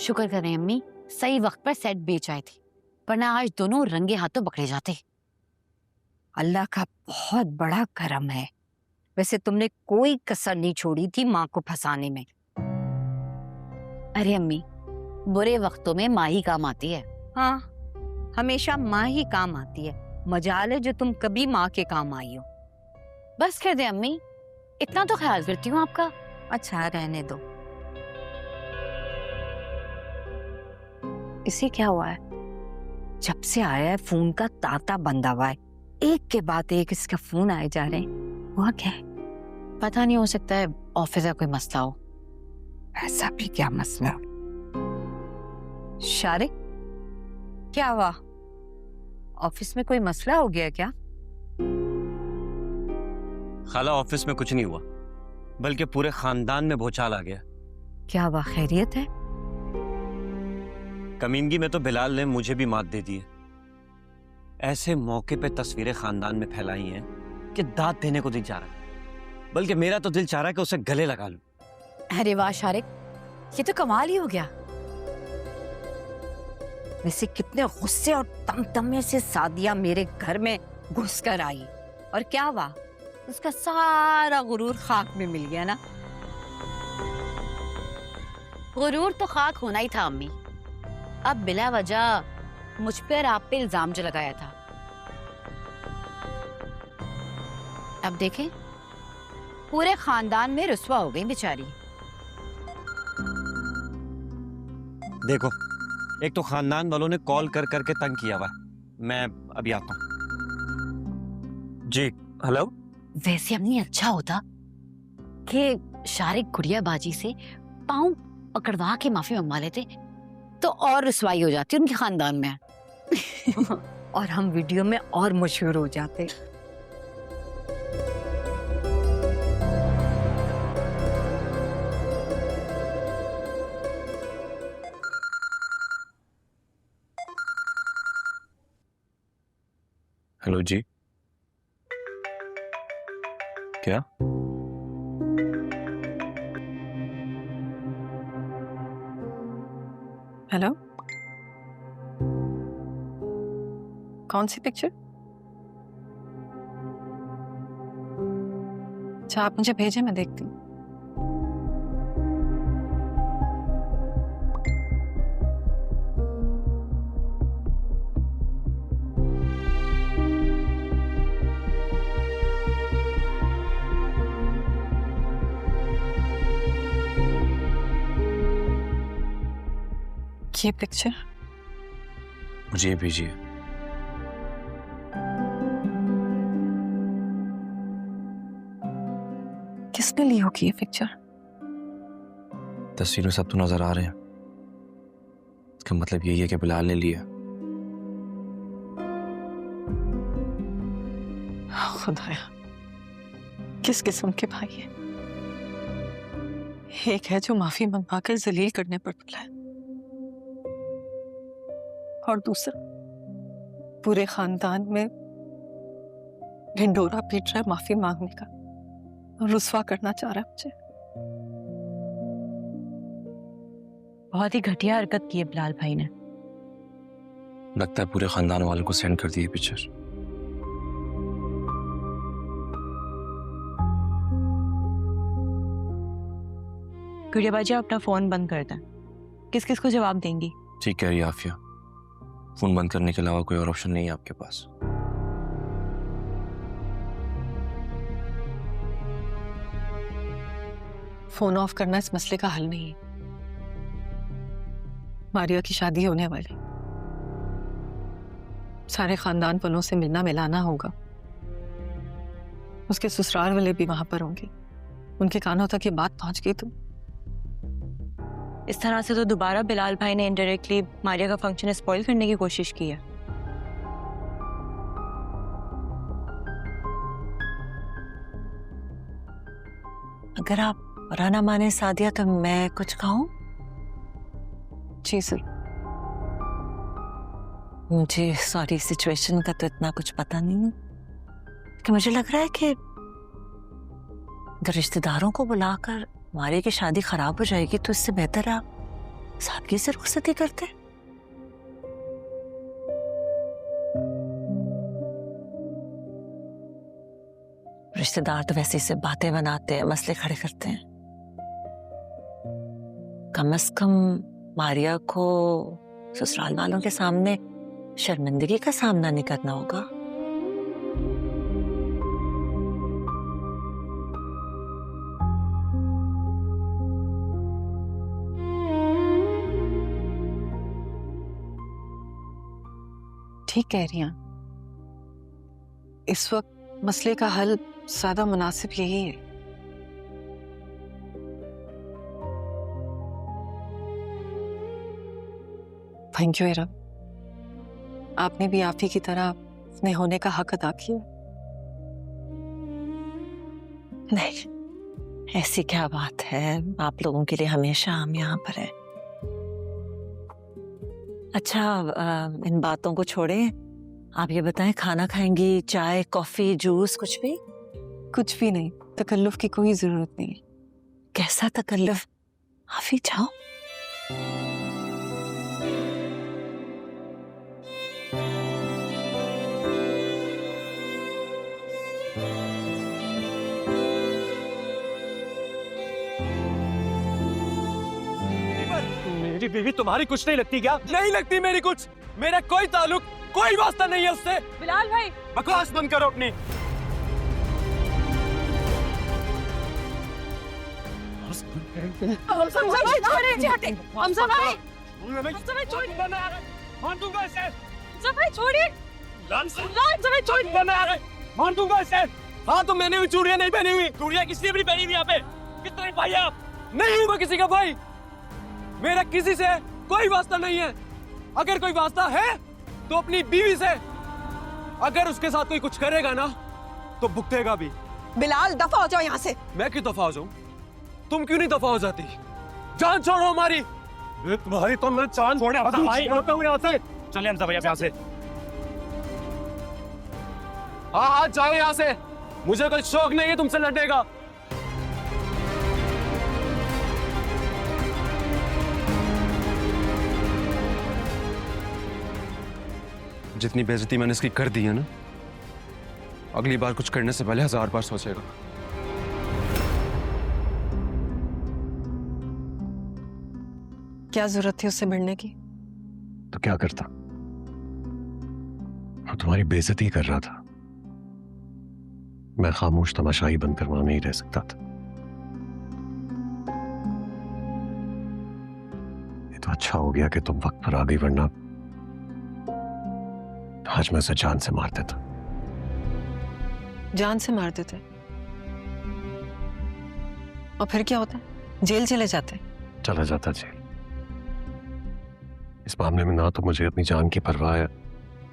शुक्र करें अम्मी, सही वक्त पर सेट बेच आए थे, वरना आज दोनों रंगे हाथों पकड़े जाते। अल्लाह का बहुत बड़ा करम है। वैसे तुमने कोई कसर नहीं छोड़ी थी माँ को फंसाने में। अरे अम्मी, बुरे वक्तों में माँ ही काम आती है। हाँ, हमेशा माँ ही काम आती है। मजाल है जो तुम कभी माँ के काम आई हो। बस कर दे अम्मी, इतना तो ख्याल करती हूँ आपका। अच्छा रहने दो। इसे क्या हुआ है? जब से आया है फोन का तांता बंधा हुआ है, एक के बाद एक इसका फोन आए जा रहे हैं। हुआ क्या है? पता नहीं, हो सकता है ऑफिस का कोई मसला हो। ऐसा भी क्या मसला? शारिक, क्या हुआ? ऑफिस में कोई मसला हो गया क्या? खाला, ऑफिस में कुछ नहीं हुआ, बल्कि पूरे खानदान में भूचाल आ गया। क्या हुआ? खैरियत है? कमीनगी में तो बिलाल ने मुझे भी मात दे दी है। ऐसे मौके पे तस्वीरें खानदान में फैलाई हैं कि दाद देने को दिल चाह रहा है, बल्कि मेरा तो दिल चाह रहा है कि उसे गले लगा लूं। अरे वाह शारिक, ये तो कमाल ही हो गया। वैसे कितने गुस्से और तमतमे से सादिया मेरे घर में घुसकर आई, और क्या हुआ? उसका सारा गुरूर खाक में मिल गया ना। गुरूर तो खाक होना ही था अम्मी। अब बिला वजह मुझ पर आप पे इल्जाम जो लगाया था, अब देखें पूरे खानदान में रुस्वा हो गई बेचारी। देखो, एक तो खानदान वालों ने कॉल कर करके तंग किया हुआ। मैं अभी आता हूँ। जी हेलो। वैसे अम्मी अच्छा होता कि शारिक गुड़िया बाजी से पाँव पकड़वा के माफी मंगवा लेते, तो और रुसवाई हो जाती उनके खानदान में। और हम वीडियो में और मशहूर हो जाते। हेलो जी। क्या? हेलो, कौन सी पिक्चर? अच्छा, आप मुझे भेजें, मैं देखती हूँ। ये पिक्चर मुझे भेजिए। किसने ली होगी ये पिक्चर? तस्वीर में सब तो नजर आ रहे हैं, इसका मतलब यही है कि बिलाल ने लिया। खुदाया, किस किस्म के भाई है? एक है जो माफी मंगवाकर जलील करने पर तुला है, और दूसरा पूरे खानदान में ढिंढोरा पीट रहा है माफी मांगने का, और रुस्वा करना चाह रहा है मुझे। बहुत ही घटिया हरकत की है बिलाल भाई ने। लगता है पूरे खानदान वालों को सेंड कर दी है पिक्चर। गुड़िया बाजी, अपना फोन बंद कर दें। किस किस को जवाब देंगी? ठीक कह रही है आफिया, फोन बंद करने के अलावा कोई और ऑप्शन नहीं है आपके पास। फोन ऑफ करना इस मसले का हल नहीं है। मारिया की शादी होने वाली, सारे खानदान वालों से मिलना मिलाना होगा। उसके ससुराल वाले भी वहां पर होंगे। उनके कानों तक ये बात पहुंच गई तो इस तरह से तो दोबारा बिलाल भाई ने इनडायरेक्टली मारिया का फंक्शन स्पॉइल करने की कोशिश की है। अगर आप बुरा ना माने सादिया, तो मैं कुछ कहूँ? जी सर। मुझे सॉरी, सिचुएशन का तो इतना कुछ पता नहीं है, कि मुझे लग रहा है कि अगर रिश्तेदारों को बुलाकर मारिया की शादी खराब हो जाएगी तो इससे बेहतर आप सादगी से रुखसती करते। रिश्तेदार तो वैसे से बातें बनाते हैं, मसले खड़े करते हैं। कम से कम मारिया को ससुराल वालों के सामने शर्मिंदगी का सामना नहीं करना होगा। ठीक कह रही हैं। इस वक्त मसले का हल ज्यादा मुनासिब यही है। थैंक यू इरम, आपने भी आफी की तरह अपने होने का हक अदा किया। नहीं, ऐसी क्या बात है, आप लोगों के लिए हमेशा हम यहाँ पर हैं। अच्छा, इन बातों को छोड़े, आप ये बताएं, खाना खाएंगी, चाय, कॉफी, जूस, कुछ भी? कुछ भी नहीं, तकल्लुफ की कोई जरूरत नहीं। कैसा तकल्लुफ? आफी जाओ। मेरी बीवी तुम्हारी कुछ नहीं लगती क्या? नहीं लगती मेरी कुछ। मेरा कोई ताल्लुक, कोई वास्ता नहीं है उससे। बिलाल भाई, बकवास बंद करो अपनी। हमजा भाई छोड़िए, हमजा भाई, मान दूंगा इसे। हमजा भाई छोड़िए, हमजा भाई छोड़िए, मान दूंगा इसे। हाँ, तो मैंने भी चूड़ियां नहीं पहनी हुई। चूड़ियां किसने भी नहीं पहनी हुई यहाँ पे। कितने भाई आप? नहीं हूँ मैं किसी का भाई। मेरा किसी से कोई वास्ता नहीं है। अगर कोई वास्ता है तो अपनी बीवी से। अगर उसके साथ कोई कुछ करेगा ना तो भुगतेगा भी। बिलाल, दफा हो जाओ यहाँ से। मैं क्यों दफा हो जाऊं? तुम क्यों नहीं दफा हो जाती? जान छोड़ो हमारी। तुम्हारी तो मैं जान छोड़ने भाई यहाँ से। चले हमजा भैया यहाँ से। हाँ, जाओ यहाँ से। मुझे कोई शौक नहीं है तुमसे लड़ने का। जितनी बेइज्जती मैंने इसकी कर दी है ना, अगली बार कुछ करने से पहले 1000 बार सोचेगा। क्या जरूरत थी उससे भिड़ने की? तो क्या करता? वो तुम्हारी बेइज्जती कर रहा था। मैं खामोश तमाशाई बनकर वहां नहीं रह सकता था। ये तो अच्छा हो गया कि तुम वक्त पर आ गई, वरना आज मैं उसे जान से मार देता। जान से मार देते और फिर क्या होता? जेल चले जाते। चला जाता जेल। इस मामले में ना तो मुझे अपनी जान की परवाह है